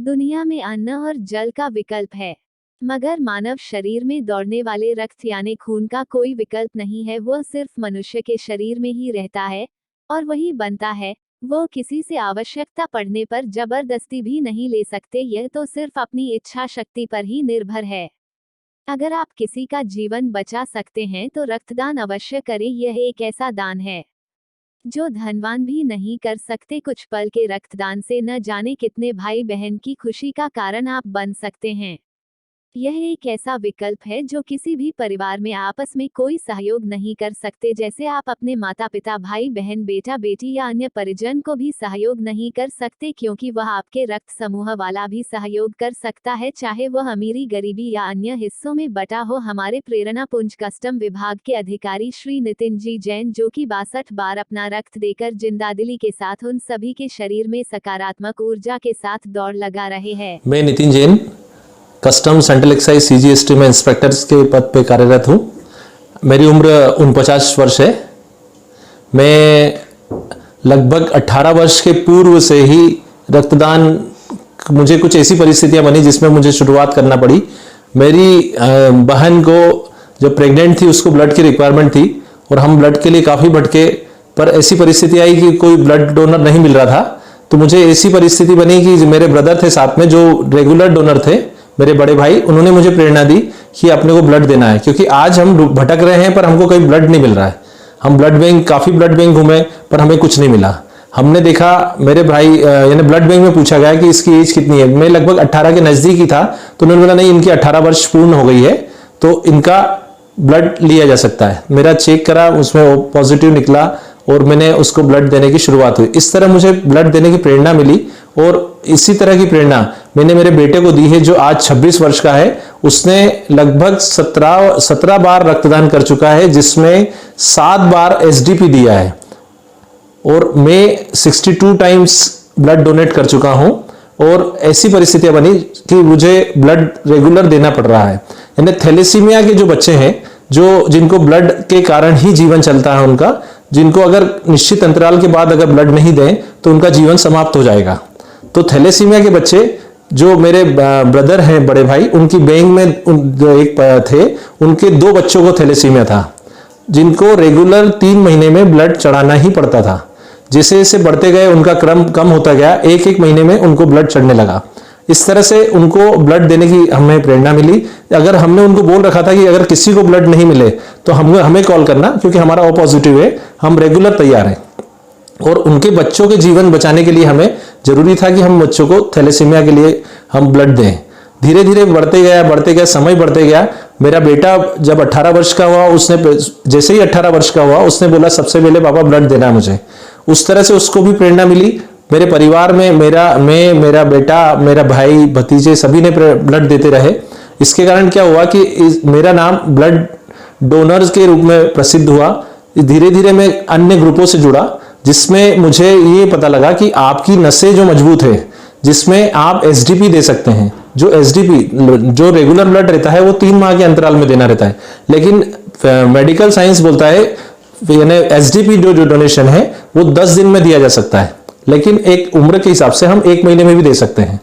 दुनिया में अन्न और जल का विकल्प है, मगर मानव शरीर में दौड़ने वाले रक्त यानी खून का कोई विकल्प नहीं है। वो सिर्फ मनुष्य के शरीर में ही रहता है और वही बनता है। वो किसी से आवश्यकता पड़ने पर जबरदस्ती भी नहीं ले सकते, यह तो सिर्फ अपनी इच्छा शक्ति पर ही निर्भर है। अगर आप किसी का जीवन बचा सकते हैं तो रक्तदान अवश्य करें। यह एक ऐसा दान है जो धनवान भी नहीं कर सकते। कुछ पल के रक्तदान से न जाने कितने भाई बहन की खुशी का कारण आप बन सकते हैं। यह एक ऐसा विकल्प है जो किसी भी परिवार में आपस में कोई सहयोग नहीं कर सकते, जैसे आप अपने माता पिता, भाई बहन, बेटा बेटी या अन्य परिजन को भी सहयोग नहीं कर सकते, क्योंकि वह आपके रक्त समूह वाला भी सहयोग कर सकता है, चाहे वह अमीरी, गरीबी या अन्य हिस्सों में बटा हो। हमारे प्रेरणा पुंज कस्टम विभाग के अधिकारी श्री नितिन जी जैन, जो कि 62 बार अपना रक्त देकर जिंदादिली के साथ उन सभी के शरीर में सकारात्मक ऊर्जा के साथ दौड़ लगा रहे हैं। मैं Nitin Jain custom central excise CGST में इंस्पेक्टर के पद पे कार्यरत हूँ। मेरी उम्र 49 वर्ष है। मैं लगभग 18 वर्ष के पूर्व से ही रक्तदान, मुझे कुछ ऐसी परिस्थितियाँ बनी जिसमें मुझे शुरुआत करना पड़ी। मेरी बहन को जब प्रेग्नेंट थी उसको ब्लड की रिक्वायरमेंट थी और हम ब्लड के लिए काफ़ी भटके, पर ऐसी परिस्थिति आई कि कोई ब्लड डोनर नहीं मिल रहा था। तो मुझे ऐसी परिस्थिति बनी कि मेरे ब्रदर थे साथ में जो रेगुलर डोनर थे, मेरे बड़े भाई, उन्होंने मुझे प्रेरणा दी कि अपने को ब्लड देना है, क्योंकि आज हम भटक रहे हैं पर हमको कहीं ब्लड नहीं मिल रहा है। हम ब्लड बैंक, काफ़ी ब्लड बैंक घूमे पर हमें कुछ नहीं मिला। हमने देखा, मेरे भाई यानी ब्लड बैंक में पूछा गया कि इसकी एज कितनी है। मैं लगभग 18 के नज़दीक ही था, तो उन्होंने बोला नहीं, इनकी 18 वर्ष पूर्ण हो गई है तो इनका ब्लड लिया जा सकता है। मेरा चेक करा, उसमें वो पॉजिटिव निकला और मैंने उसको ब्लड देने की शुरुआत हुई। इस तरह मुझे ब्लड देने की प्रेरणा मिली और इसी तरह की प्रेरणा मैंने मेरे बेटे को दी है जो आज 26 वर्ष का है। उसने लगभग 17 बार रक्तदान कर चुका है, जिसमें 7 बार SDP दिया है और मैं 62 टाइम्स ब्लड डोनेट कर चुका हूं। और ऐसी परिस्थितियां बनी कि मुझे ब्लड रेगुलर देना पड़ रहा है। यानी थैलेसीमिया के जो बच्चे हैं, जो जिनको ब्लड के कारण ही जीवन चलता है उनका, जिनको अगर निश्चित अंतराल के बाद अगर ब्लड नहीं दें तो उनका जीवन समाप्त हो जाएगा। तो थैलेसीमिया के बच्चे जो मेरे ब्रदर हैं, बड़े भाई, उनकी बैंक में एक थे, उनके 2 बच्चों को थैलेसीमिया था, जिनको रेगुलर 3 महीने में ब्लड चढ़ाना ही पड़ता था। जैसे जैसे बढ़ते गए उनका क्रम कम होता गया, एक महीने में उनको ब्लड चढ़ने लगा। इस तरह से उनको ब्लड देने की हमें प्रेरणा मिली। अगर हमने उनको बोल रखा था कि अगर किसी को ब्लड नहीं मिले तो हमें कॉल करना, क्योंकि हमारा O पॉजिटिव है, हम रेगुलर तैयार हैं। और उनके बच्चों के जीवन बचाने के लिए हमें जरूरी था कि हम बच्चों को थैलेसीमिया के लिए हम ब्लड दें। धीरे धीरे बढ़ते गया, समय बढ़ते गया। मेरा बेटा जब 18 वर्ष का हुआ, उसने जैसे ही 18 वर्ष का हुआ उसने बोला सबसे पहले पापा ब्लड देना है मुझे। उस तरह से उसको भी प्रेरणा मिली। मेरे परिवार में मेरा बेटा, मेरा भाई, भतीजे सभी ने ब्लड देते रहे। इसके कारण क्या हुआ कि मेरा नाम ब्लड डोनर्स के रूप में प्रसिद्ध हुआ। धीरे धीरे मैं अन्य ग्रुपों से जुड़ा, जिसमें मुझे ये पता लगा कि आपकी नसें जो मजबूत है, जिसमें आप SDP दे सकते हैं। जो SDP, जो रेगुलर ब्लड रहता है वो 3 माह के अंतराल में देना रहता है, लेकिन मेडिकल साइंस बोलता है यानी SDP जो डोनेशन है वो 10 दिन में दिया जा सकता है, लेकिन एक उम्र के हिसाब से हम 1 महीने में भी दे सकते हैं।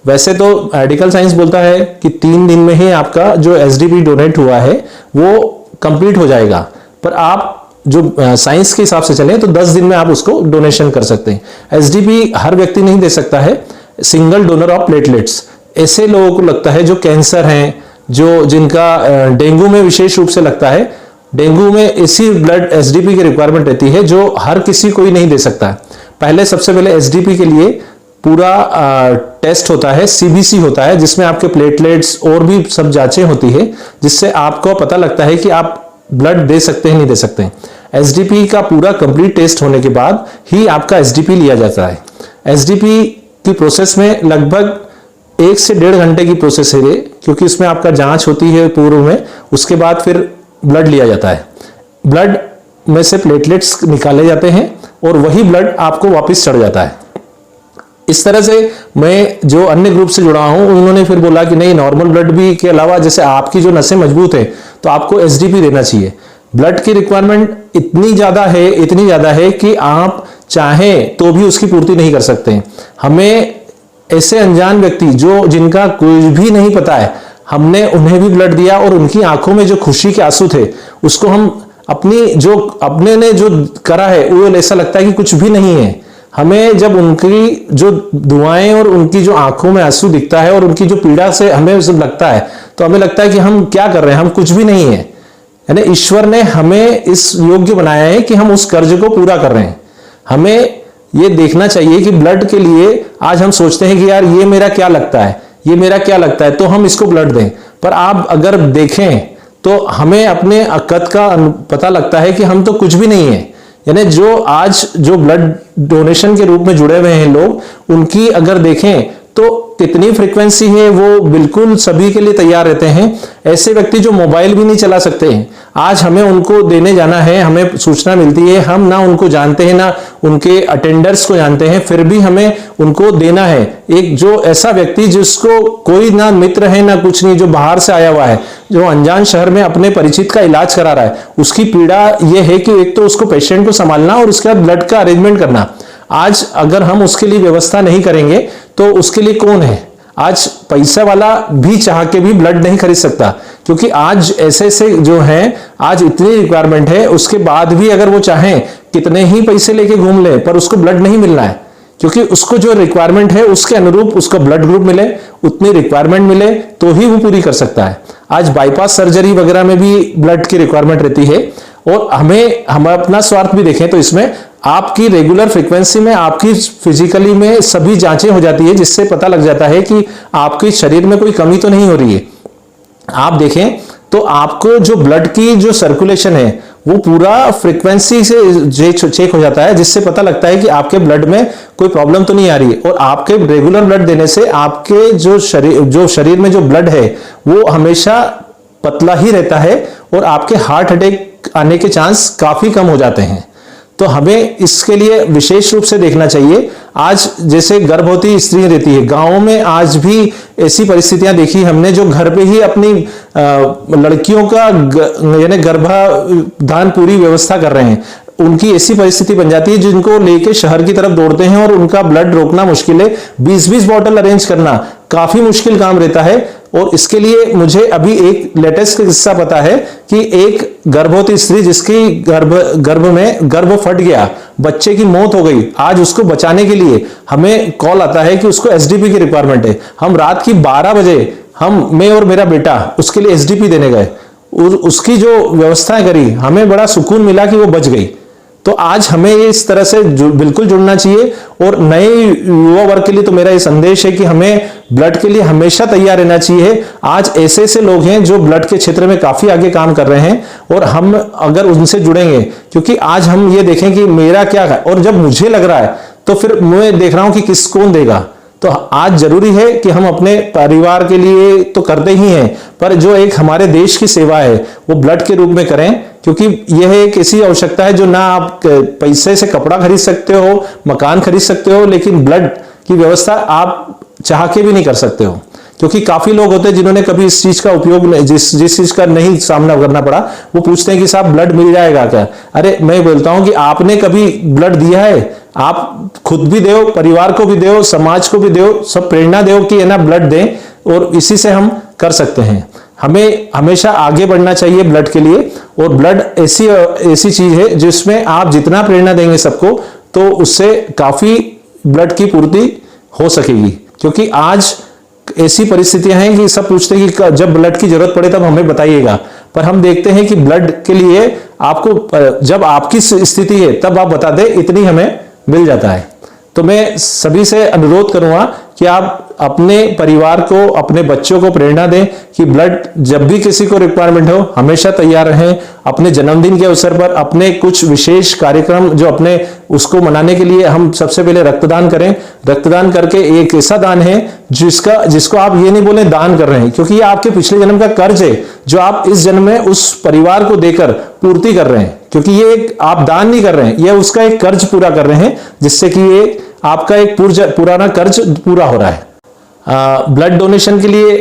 वैसे तो मेडिकल साइंस बोलता है कि 3 दिन में ही आपका जो SDP डोनेट हुआ है वो कंप्लीट हो जाएगा, पर आप जो साइंस के हिसाब से चले तो 10 दिन में आप उसको डोनेशन कर सकते हैं। SDP हर व्यक्ति नहीं दे सकता है। सिंगल डोनर ऑफ प्लेटलेट्स ऐसे लोगों को लगता है जो कैंसर हैं, जिनका डेंगू में विशेष रूप से लगता है। डेंगू में ऐसी ब्लड SDP की रिक्वायरमेंट रहती है जो हर किसी को ही नहीं दे सकता है। पहले सबसे पहले SDP के लिए पूरा टेस्ट होता है, CBC होता है, जिसमें आपके प्लेटलेट्स और भी सब जांचें होती है, जिससे आपको पता लगता है कि आप ब्लड दे सकते हैं नहीं दे सकते हैं। SDP का पूरा कंप्लीट टेस्ट होने के बाद ही आपका SDP लिया जाता है। SDP की प्रोसेस में लगभग 1 से 1.5 घंटे की प्रोसेस है, क्योंकि इसमें आपका जांच होती है पूर्व में, उसके बाद फिर ब्लड लिया जाता है। ब्लड में से प्लेटलेट्स निकाले जाते हैं और वही ब्लड आपको वापस चढ़ जाता है। इस तरह से मैं जो अन्य ग्रुप से जुड़ा हूं, उन्होंने फिर बोला कि नहीं, नॉर्मल ब्लड भी के अलावा जैसे आपकी जो नसें मजबूत है तो आपको SDP देना चाहिए। ब्लड की रिक्वायरमेंट इतनी ज्यादा है कि आप चाहें तो भी उसकी पूर्ति नहीं कर सकते। हमें ऐसे अनजान व्यक्ति जिनका कुछ भी नहीं पता है, हमने उन्हें भी ब्लड दिया और उनकी आंखों में जो खुशी के आंसू थे उसको हम अपने ने जो करा है वो ऐसा लगता है कि कुछ भी नहीं है। हमें जब उनकी जो दुआएं और उनकी जो आंखों में आंसू दिखता है और उनकी जो पीड़ा से हमें सब लगता है, तो हमें लगता है कि हम क्या कर रहे हैं, हम कुछ भी नहीं है। यानी ईश्वर ने हमें इस योग्य बनाया है कि हम उस कर्ज को पूरा कर रहे हैं। हमें ये देखना चाहिए कि ब्लड के लिए आज हम सोचते हैं कि यार ये मेरा क्या लगता है, ये मेरा क्या लगता है, तो हम इसको ब्लड दें। पर आप अगर देखें तो हमें अपने कद का पता लगता है कि हम तो कुछ भी नहीं है। यानी जो ब्लड डोनेशन के रूप में जुड़े हुए हैं लोग, उनकी अगर देखें तो कितनी फ्रीक्वेंसी है, वो बिल्कुल सभी के लिए तैयार रहते हैं। ऐसे व्यक्ति जो मोबाइल भी नहीं चला सकते हैं, आज हमें उनको देने जाना है, हमें सूचना मिलती है, हम ना उनको जानते हैं ना उनके अटेंडर्स को जानते हैं, फिर भी हमें उनको देना है। एक जो ऐसा व्यक्ति जिसको कोई ना मित्र है ना कुछ नहीं, जो बाहर से आया हुआ है, जो अनजान शहर में अपने परिचित का इलाज करा रहा है, उसकी पीड़ा यह है कि एक तो उसको पेशेंट को संभालना और उसके बाद ब्लड का अरेंजमेंट करना। आज अगर हम उसके लिए व्यवस्था नहीं करेंगे तो उसके लिए कौन है? आज पैसा वाला भी चाह के भी ब्लड नहीं खरीद सकता, क्योंकि आज ऐसे जो हैं, आज इतनी रिक्वायरमेंट है, उसके बाद भी अगर वो चाहें कितने ही पैसे लेके घूम ले, पर उसको ब्लड नहीं मिलना है, क्योंकि उसको जो रिक्वायरमेंट है उसके अनुरूप उसको ब्लड ग्रुप मिले, उतनी रिक्वायरमेंट मिले तो ही वो पूरी कर सकता है। आज बाईपास सर्जरी वगैरह में भी ब्लड की रिक्वायरमेंट रहती है। और हम अपना स्वार्थ भी देखें तो इसमें आपकी रेगुलर फ्रीक्वेंसी में आपकी फिजिकली में सभी जांचें हो जाती है, जिससे पता लग जाता है कि आपके शरीर में कोई कमी तो नहीं हो रही है। आप देखें तो आपको जो ब्लड की जो सर्कुलेशन है वो पूरा फ्रीक्वेंसी से चेक हो जाता है, जिससे पता लगता है कि आपके ब्लड में कोई प्रॉब्लम तो नहीं आ रही है। और आपके रेगुलर ब्लड देने से आपके जो शरीर में जो ब्लड है वो हमेशा पतला ही रहता है और आपके हार्ट अटैक आने के चांस काफी कम हो जाते हैं। तो हमें इसके लिए विशेष रूप से देखना चाहिए। आज जैसे गर्भवती स्त्री रहती है, गांवों में आज भी ऐसी परिस्थितियां देखी हमने, जो घर पे ही अपनी लड़कियों का यानी गर्भाधान पूरी व्यवस्था कर रहे हैं। उनकी ऐसी परिस्थिति बन जाती है जिनको लेके शहर की तरफ दौड़ते हैं और उनका ब्लड रोकना मुश्किल है। 20-20 बॉटल अरेंज करना काफी मुश्किल काम रहता है। और इसके लिए मुझे अभी एक लेटेस्ट किस्सा पता है कि एक गर्भवती स्त्री जिसकी गर्भ फट गया, बच्चे की मौत हो गई, आज उसको बचाने के लिए हमें कॉल आता है कि उसको एसडीपी की रिक्वायरमेंट है। हम रात की 12 बजे मैं और मेरा बेटा उसके लिए एसडीपी देने गए, उसकी जो व्यवस्थाएं करी, हमें बड़ा सुकून मिला कि वो बच गई। तो आज हमें इस तरह से बिल्कुल जुड़ना चाहिए। और नए युवा वर्ग के लिए तो मेरा ये संदेश है कि हमें ब्लड के लिए हमेशा तैयार रहना चाहिए। आज ऐसे लोग हैं जो ब्लड के क्षेत्र में काफी आगे काम कर रहे हैं, और हम अगर उनसे जुड़ेंगे, क्योंकि आज हम ये देखें कि मेरा क्या है, और जब मुझे लग रहा है तो फिर मैं देख रहा हूं कि कौन देगा। तो आज जरूरी है कि हम अपने परिवार के लिए तो करते ही हैं, पर जो एक हमारे देश की सेवा है वो ब्लड के रूप में करें, क्योंकि यह एक ऐसी आवश्यकता है जो ना आप पैसे से कपड़ा खरीद सकते हो, मकान खरीद सकते हो, लेकिन ब्लड की व्यवस्था आप चाह के भी नहीं कर सकते हो। क्योंकि काफी लोग होते हैं जिन्होंने कभी इस चीज का उपयोग जिस चीज का नहीं सामना करना पड़ा, वो पूछते हैं कि साहब ब्लड मिल जाएगा क्या? अरे मैं बोलता हूं कि आपने कभी ब्लड दिया है? आप खुद भी दो, परिवार को भी दो, समाज को भी दो, सब प्रेरणा दो कि ना ब्लड दें, और इसी से हम कर सकते हैं। हमें हमेशा आगे बढ़ना चाहिए ब्लड के लिए। और ब्लड ऐसी चीज है जिसमें आप जितना प्रेरणा देंगे सबको, तो उससे काफी ब्लड की पूर्ति हो सकेगी। क्योंकि आज ऐसी परिस्थितियां हैं कि सब पूछते हैं कि जब ब्लड की जरूरत पड़े तब हमें बताइएगा, पर हम देखते हैं कि ब्लड के लिए आपको जब आपकी स्थिति है तब आप बता दें, इतनी हमें मिल जाता है। तो मैं सभी से अनुरोध करूंगा कि आप अपने परिवार को, अपने बच्चों को प्रेरणा दें कि ब्लड जब भी किसी को रिक्वायरमेंट हो हमेशा तैयार रहें। अपने जन्मदिन के अवसर पर, अपने कुछ विशेष कार्यक्रम जो अपने उसको मनाने के लिए हम सबसे पहले रक्तदान करें। रक्तदान करके एक ऐसा दान है जिसको आप ये नहीं बोले दान कर रहे हैं, क्योंकि ये आपके पिछले जन्म का कर्ज है जो आप इस जन्म में उस परिवार को देकर पूर्ति कर रहे हैं। क्योंकि ये एक आप दान नहीं कर रहे हैं, ये उसका एक कर्ज पूरा कर रहे हैं, जिससे कि ये आपका एक पुराना कर्ज पूरा हो रहा है। ब्लड डोनेशन के लिए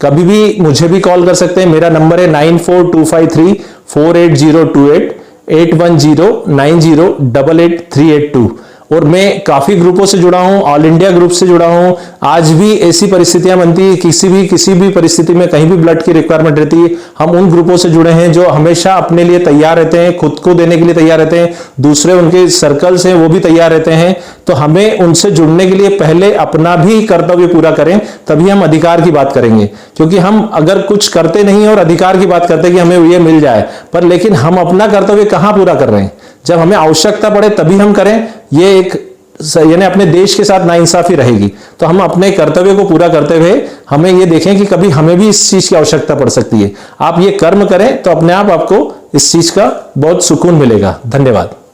कभी भी मुझे भी कॉल कर सकते हैं। मेरा नंबर है 9425348028 8109088382। और मैं काफी ग्रुपों से जुड़ा हूं, ऑल इंडिया ग्रुप से जुड़ा हूं। आज भी ऐसी परिस्थितियां बनती है, किसी भी परिस्थिति में कहीं भी ब्लड की रिक्वायरमेंट रहती है, हम उन ग्रुपों से जुड़े हैं जो हमेशा अपने लिए तैयार रहते हैं, खुद को देने के लिए तैयार रहते हैं, दूसरे उनके सर्कल्स हैं वो भी तैयार रहते हैं। तो हमें उनसे जुड़ने के लिए पहले अपना भी कर्तव्य पूरा करें, तभी हम अधिकार की बात करेंगे। क्योंकि हम अगर कुछ करते नहीं और अधिकार की बात करते कि हमें ये मिल जाए, पर लेकिन हम अपना कर्तव्य कहां पूरा कर रहे हैं? जब हमें आवश्यकता पड़े तभी हम करें, ये एक यानी अपने देश के साथ नाइंसाफी रहेगी। तो हम अपने कर्तव्य को पूरा करते हुए हमें ये देखें कि कभी हमें भी इस चीज की आवश्यकता पड़ सकती है। आप ये कर्म करें तो अपने आप आपको इस चीज का बहुत सुकून मिलेगा। धन्यवाद।